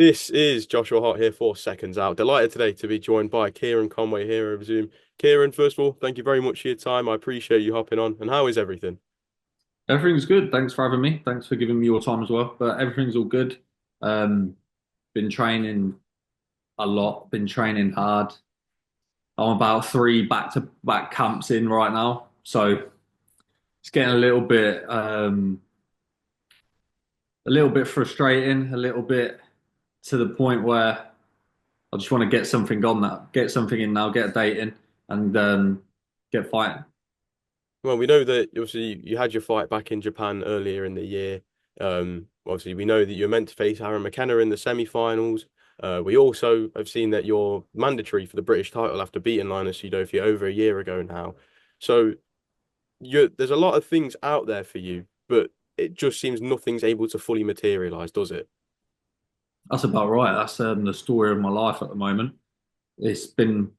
This is Joshua Hart here for Seconds Out. Delighted today to be joined by Kieron Conway here over Zoom. Kieron, first of all, thank you very much for your time. I appreciate you hopping on. And how is everything? Everything's good. Thanks for having me. Thanks for giving me your time as well. But everything's all good. Um, been training a lot, been training hard. I'm about three back-to-back camps in right now. So it's getting a little bit frustrating, a little bit to the point where I just want to get something on that, get something in now, get a date in and get fighting. Well, we know that obviously you had your fight back in Japan earlier in the year. Obviously, we know that you're meant to face Aaron McKenna in the semi-finals. We also have seen that you're mandatory for the British title after beating Linus Udofia over a year ago now. So there's a lot of things out there for you, but it just seems nothing's able to fully materialize, does it? That's about right. That's the story of my life at the moment. It's been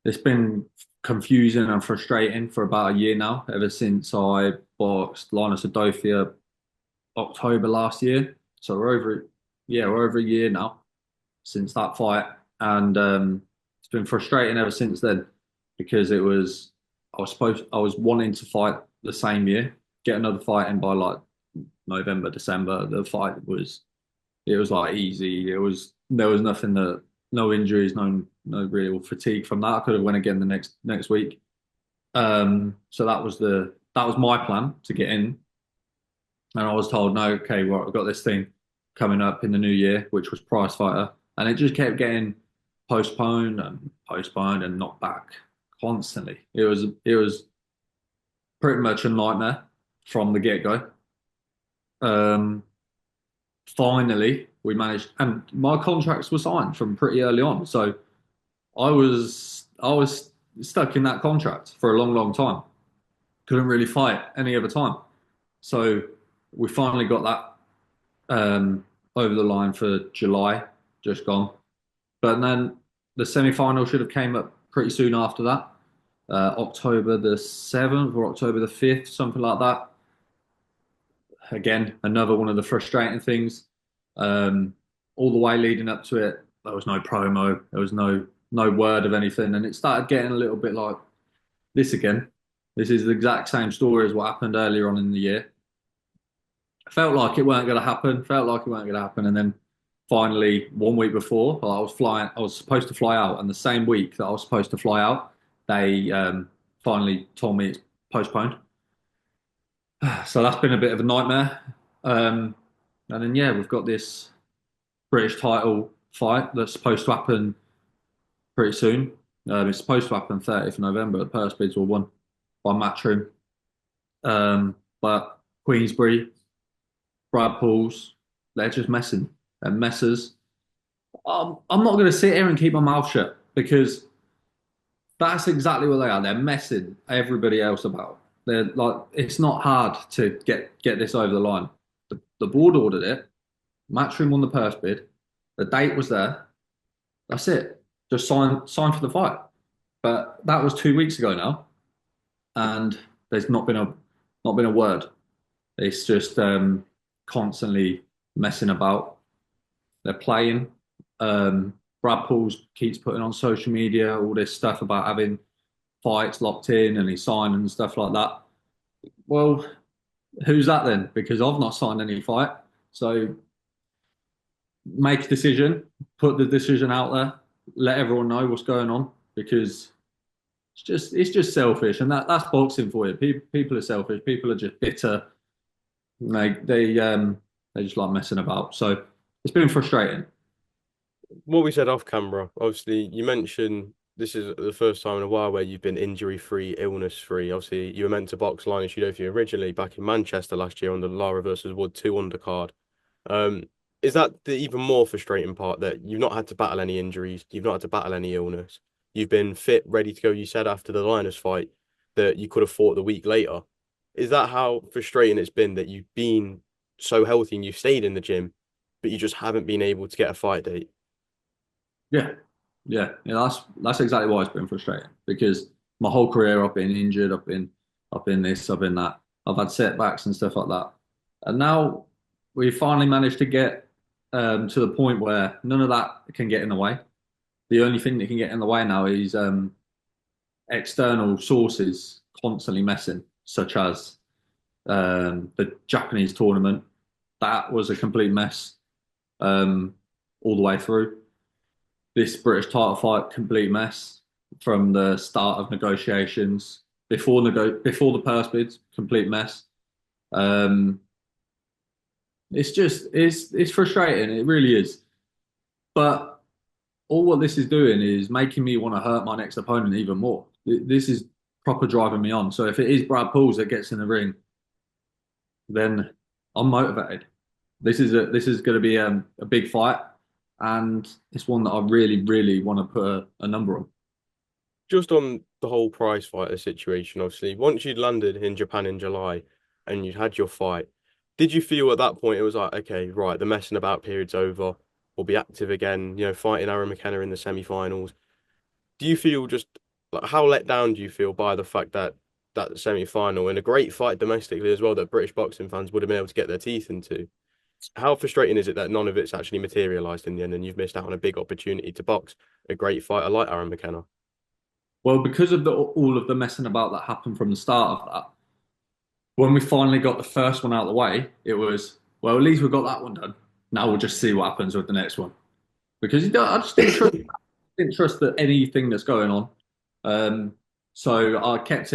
It's been confusing and frustrating for about a year now, ever since I boxed Linus Udofia October last year. So we're over a year now since that fight, and it's been frustrating ever since then because I was wanting to fight the same year, get another fight in by like November, December. It was like easy. There was nothing that no injuries, no real fatigue from that. I could have went again the next week. So that was my plan to get in, and I was told no. Okay, well I've got this thing coming up in the new year, which was Prizefighter, and it just kept getting postponed and knocked back constantly. It was pretty much a nightmare from the get go. Um, Finally we managed, and my contracts were signed from pretty early on, so I was stuck in that contract for a long time. Couldn't really fight any other time, so we finally got that over the line for July, just gone. But then the semi-final should have came up pretty soon after that, October the 7th or October the 5th, something like that. Again, another one of the frustrating things. Um, all the way leading up to it, there was no promo, there was no word of anything, and it started getting a little bit like this again. This is the exact same story as what happened earlier on in the year. Felt like it weren't going to happen. Felt like it weren't going to happen, and then finally, 1 week before, I was supposed to fly out, and the same week that I was supposed to fly out, they finally told me it's postponed. So that's been a bit of a nightmare. Um, and then yeah, we've got this British title fight that's supposed to happen pretty soon. It's supposed to happen 30th of November. The purse bids were won by Matchroom. But Queensbury, Brad Pauls, they're just messing. They're messers. I'm not going to sit here and keep my mouth shut because that's exactly what they are. They're messing everybody else about. They're like, it's not hard to get this over the line. The board ordered it. Matchroom won the purse bid. The date was there. That's it. Just sign for the fight. But that was 2 weeks ago now, and there's not been a word. It's just constantly messing about. They're playing. Brad Pauls keeps putting on social media all this stuff about having fights locked in and he's signed and stuff like that. Well, who's that then? Because I've not signed any fight. So make a decision, put the decision out there, let everyone know what's going on because it's just selfish, and that's boxing for you. People are selfish. People are just bitter. They just like messing about. So it's been frustrating. What we said off camera, obviously, you mentioned this is the first time in a while where you've been injury-free, illness-free. Obviously, you were meant to box Linus Udofia originally back in Manchester last year on the Lara versus Wood 2 undercard. Um, is that the even more frustrating part that you've not had to battle any injuries, you've not had to battle any illness, you've been fit, ready to go, you said after the Linus fight that you could have fought the week later. Is that how frustrating it's been that you've been so healthy and you've stayed in the gym, but you just haven't been able to get a fight date? Yeah, yeah. That's exactly why it's been frustrating because my whole career I've been injured. I've been this. I've been that. I've had setbacks and stuff like that. And now we finally managed to get to the point where none of that can get in the way. The only thing that can get in the way now is external sources constantly messing, such as the Japanese tournament. That was a complete mess um, all the way through. This British title fight, complete mess from the start of negotiations. Before the purse bids, complete mess. Um, it's frustrating. It really is. But all what this is doing is making me want to hurt my next opponent even more. This is proper driving me on. So if it is Brad Pauls that gets in the ring, then I'm motivated. This is going to be a big fight, and it's one that I really, really want to put a number on. Just on the whole prize fighter situation, obviously, once you'd landed in Japan in July and you'd had your fight, did you feel at that point it was like, okay, right, the messing about period's over, we'll be active again, fighting Aaron McKenna in the semi-finals? Do you feel just like how let down do you feel by the fact that that semi-final in a great fight domestically as well that British boxing fans would have been able to get their teeth into? How frustrating is it that none of it's actually materialized in the end and you've missed out on a big opportunity to box a great fighter like Aaron McKenna? Well, because of all of the messing about that happened from the start of that, when we finally got the first one out of the way, it was, well, at least we got that one done. Now we'll just see what happens with the next one. Because I just didn't trust that anything that's going on. So I kept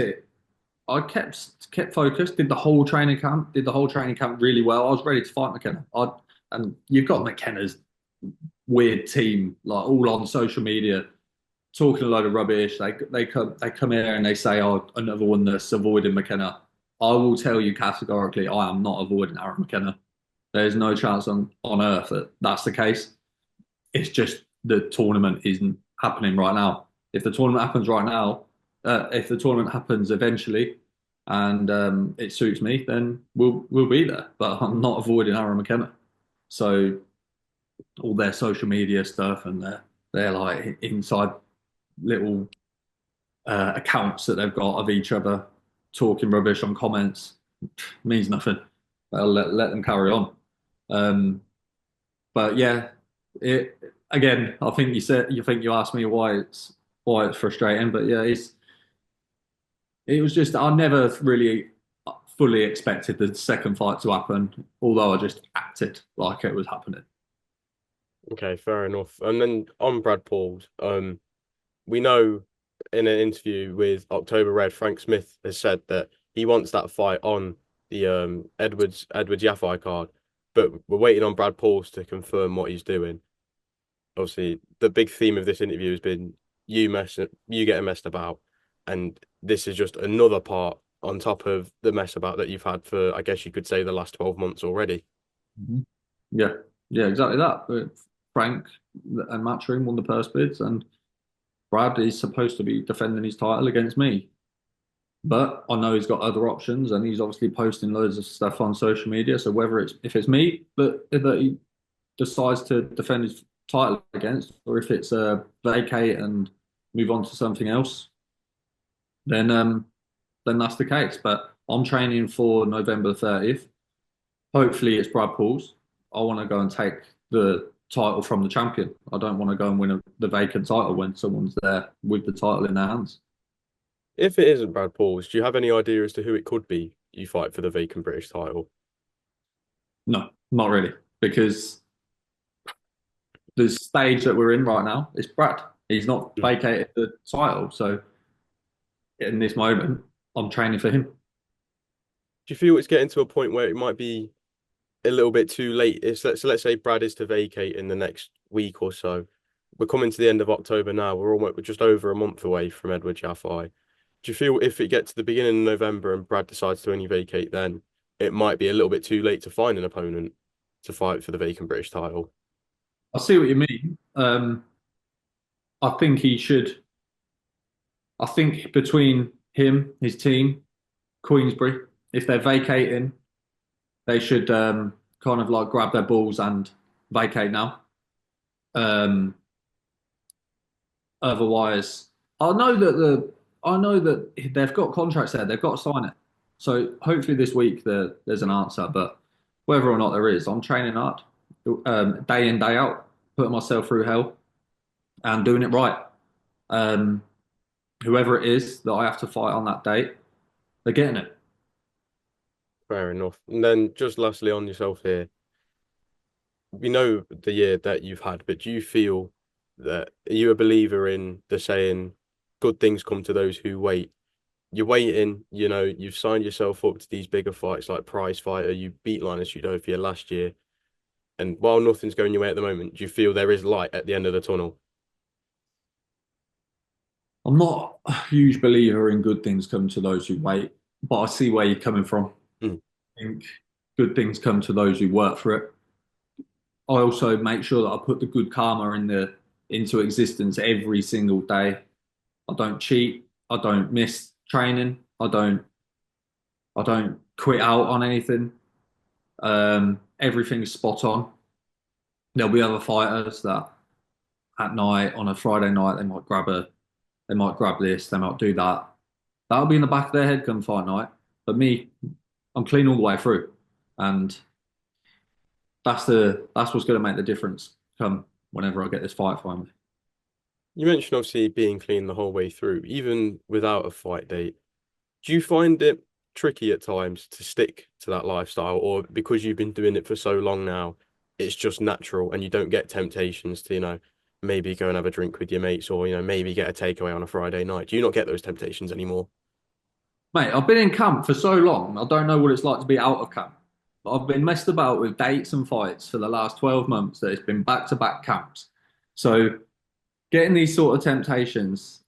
focused, did the whole training camp really well. I was ready to fight McKenna. And you've got McKenna's weird team, like all on social media, talking a load of rubbish. They come here and they say, "Oh, another one that's avoiding McKenna." I will tell you categorically, I am not avoiding Aaron McKenna. There's no chance on earth that that's the case. It's just the tournament isn't happening right now. If the tournament happens right now, if the tournament happens eventually, and it suits me, then we'll be there. But I'm not avoiding Aaron McKenna. So all their social media stuff and their like inside little accounts that they've got of each other talking rubbish on comments means nothing. I'll let them carry on. Um, but yeah, it again. I think you asked me why it's frustrating, but yeah, it was just I never really fully expected the second fight to happen, although I just acted like it was happening. Okay, fair enough. And then on Brad Pauls, we know in an interview with October Red, Frank Smith has said that he wants that fight on the Edwards Yafai card, but we're waiting on Brad Pauls to confirm what he's doing. Obviously, the big theme of this interview has been you getting messed about, and this is just another part on top of the mess about that you've had for, I guess you could say, the last 12 months already. Mhm. Yeah, yeah, exactly that. But Frank and Matchroom won the purse bids, and Brad is supposed to be defending his title against me. But I know he's got other options, and he's obviously posting loads of stuff on social media. So whether if it's me that he decides to defend his title against, or if it's a vacate and move on to something else, then then that's the case. But I'm training for November 30th. Hopefully it's Brad Pauls. I want to go and take the title from the champion. I don't want to go and win the vacant title when someone's there with the title in their hands. If it isn't Brad Pauls, do you have any idea as to who it could be you fight for the vacant British title? No, not really, because the stage that we're in right now is Brad. He's not Mm. vacated the title, so in this moment, I'm training for him. Do you feel it's getting to a point where it might be a little bit too late? So let's say Brad is to vacate in the next week or so. We're coming to the end of October now. We're just over a month away from Edward Jaffai. Do you feel if it gets to the beginning of November and Brad decides to only vacate then, it might be a little bit too late to find an opponent to fight for the vacant British title? I see what you mean. I think he should. I think between him, his team, Queensbury, if they're vacating, they should kind of like grab their balls and vacate now. Um, Otherwise, I know that they've got contracts there. They've got to sign it. So hopefully this week there's an answer. But whether or not there is, I'm training hard. day in, day out, putting myself through hell and doing it right. Um, Whoever it is that I have to fight on that date, they're getting it. Fair enough. And then just lastly on yourself here, we know the year that you've had, but do you feel that are you a believer in the saying, good things come to those who wait? You're waiting, you've signed yourself up to these bigger fights like Prizefighter, you beat Linus Udofia last year. And while nothing's going your way at the moment, do you feel there is light at the end of the tunnel? I'm not a huge believer in good things come to those who wait, but I see where you're coming from. Mm. I think good things come to those who work for it. I also make sure that I put the good karma into existence every single day. I don't cheat. I don't miss training. I don't quit out on anything. Everything's spot on. There'll be other fighters that at night on a Friday night they might grab this, they might do that. That'll be in the back of their head come fight night. But me, I'm clean all the way through, and that's what's going to make the difference come whenever I get this fight finally. You mentioned obviously being clean the whole way through, even without a fight date. Do you find it tricky at times to stick to that lifestyle, or because you've been doing it for so long now, it's just natural and you don't get temptations to, maybe go and have a drink with your mates or, maybe get a takeaway on a Friday night? Do you not get those temptations anymore? Mate, I've been in camp for so long, I don't know what it's like to be out of camp. I've been messed about with dates and fights for the last 12 months that it's been back-to-back camps. So getting these sort of temptations,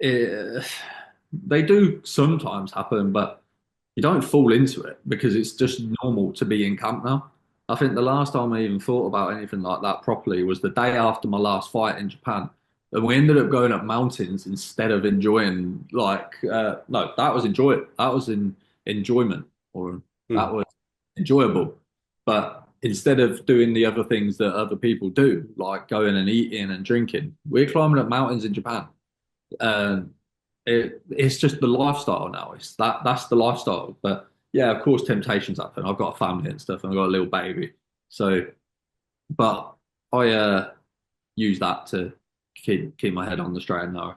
eh, they do sometimes happen, but you don't fall into it because it's just normal to be in camp now. I think the last time I even thought about anything like that properly was the day after my last fight in Japan. And we ended up going up mountains instead of enjoying no, that was that was in enjoyment, or Hmm. that was enjoyable. But instead of doing the other things that other people do, like going and eating and drinking, we're climbing up mountains in Japan. Um, it's just the lifestyle now. That's the lifestyle. But yeah, of course, temptations happen. I've got a family and stuff, and I've got a little baby. So, but I use that to keep my head on the straight and narrow.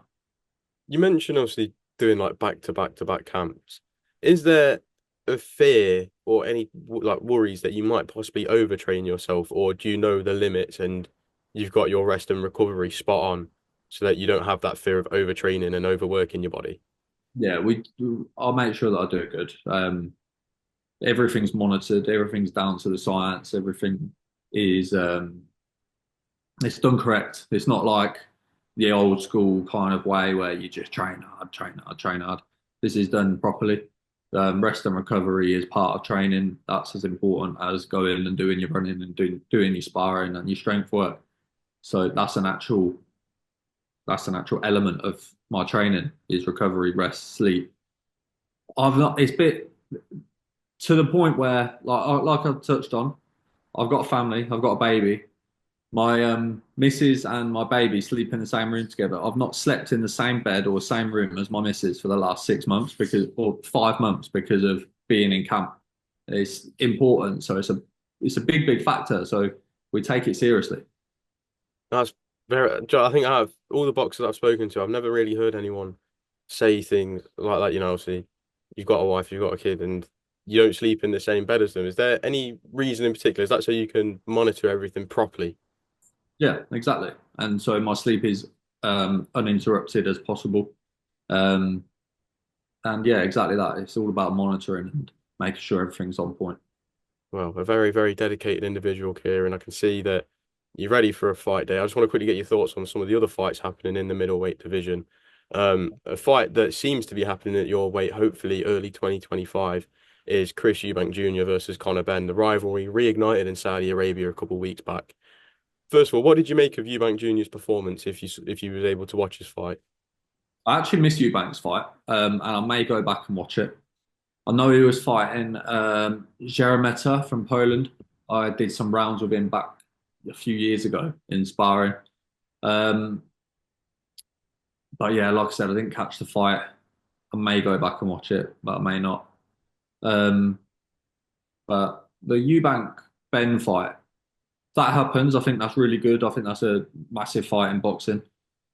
You mentioned obviously doing like back to back to back camps. Is there a fear or any like worries that you might possibly overtrain yourself, or do you know the limits and you've got your rest and recovery spot on so that you don't have that fear of overtraining and overworking your body? Yeah, I'll make sure that I do it good. Everything's monitored. Everything's down to the science. Everything is it's done correct. It's not like the old school kind of way where you just train hard, train hard, train hard. This is done properly. Rest and recovery is part of training. That's as important as going and doing your running and doing your sparring and your strength work. So that's an actual element of my training is recovery, rest, sleep. I've not. It's bit to the point where, like I've touched on, I've got a family, I've got a baby. My missus and my baby sleep in the same room together. I've not slept in the same bed or same room as my missus for the last 6 months or 5 months because of being in camp. It's important, so it's a big factor. So we take it seriously. That's I think out of all the boxers I've spoken to, I've never really heard anyone say things like that. Obviously, you've got a wife, you've got a kid, and you don't sleep in the same bed as them. Is there any reason in particular? Is that so you can monitor everything properly? Yeah, exactly. And so my sleep is uninterrupted as possible. Um, and yeah, exactly that. It's all about monitoring and making sure everything's on point. Well, a very, very dedicated individual, Kieran. I can see that you're ready for a fight day. I just want to quickly get your thoughts on some of the other fights happening in the middleweight division. A fight that seems to be happening at your weight, hopefully early 2025, is Chris Eubank Jr. versus Conor Benn. The rivalry reignited in Saudi Arabia a couple of weeks back. First of all, what did you make of Eubank Jr.'s performance if you was able to watch his fight? I actually missed Eubank's fight, and I may go back and watch it. I know he was fighting Jeremeta from Poland. I did some rounds with him back a few years ago in sparring. Um, but yeah, like I said, I didn't catch the fight. I may go back and watch it, but I may not. Um, but the Eubank Ben fight, that happens, I think that's really good. I think that's a massive fight in boxing.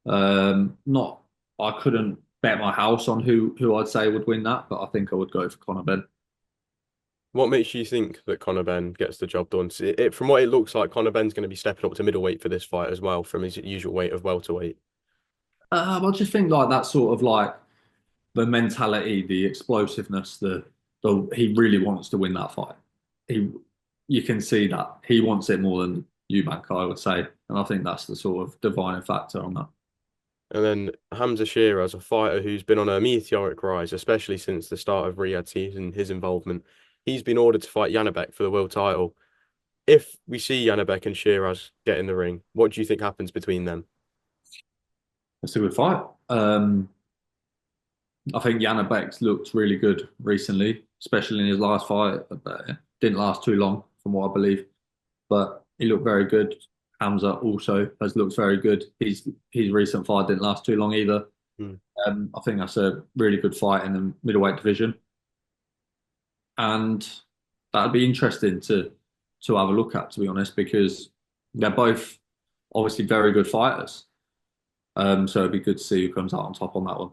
Not, I couldn't bet my house on who I'd say would win that, but I think I would go for Conor Benn. What makes you think that Conor Benn gets the job done? So from what it looks like, Conor Benn's going to be stepping up to middleweight for this fight as well, from his usual weight of welterweight. I just think like that sort of like the mentality, the explosiveness, the he really wants to win that fight. He, you can see that he wants it more than Eubank, I would say, and I think that's the sort of defining factor on that. And then Hamza Sheeraz, a fighter who's been on a meteoric rise, especially since the start of Riyadh season, his involvement. He's been ordered to fight Janabek for the world title. If we see Janabek and Sheeraz get in the ring, what do you think happens between them? It's a good fight. I think Yana Beck's looked really good recently, especially in his last fight. But it didn't last too long, from what I believe, but he looked very good. Hamza also has looked very good. His recent fight didn't last too long either. Hmm. I think that's a really good fight in the middleweight division, and that'd be interesting to have a look at, to be honest, because they're both obviously very good fighters. So it'd be good to see who comes out on top on that one.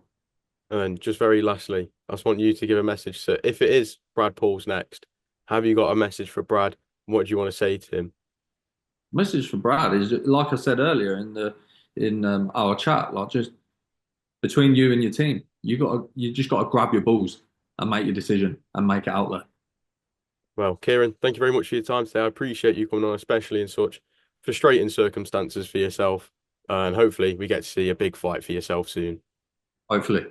And then just very lastly, I just want you to give a message. So if it is Brad Paul's next, have you got a message for Brad? What do you want to say to him? Message for Brad is like I said earlier in our chat, like just between you and your team, you just got to grab your balls and make your decision and make it out there. Well, Kieron, thank you very much for your time today. I appreciate you coming on, especially in such frustrating circumstances for yourself. And hopefully we get to see a big fight for yourself soon. Hopefully.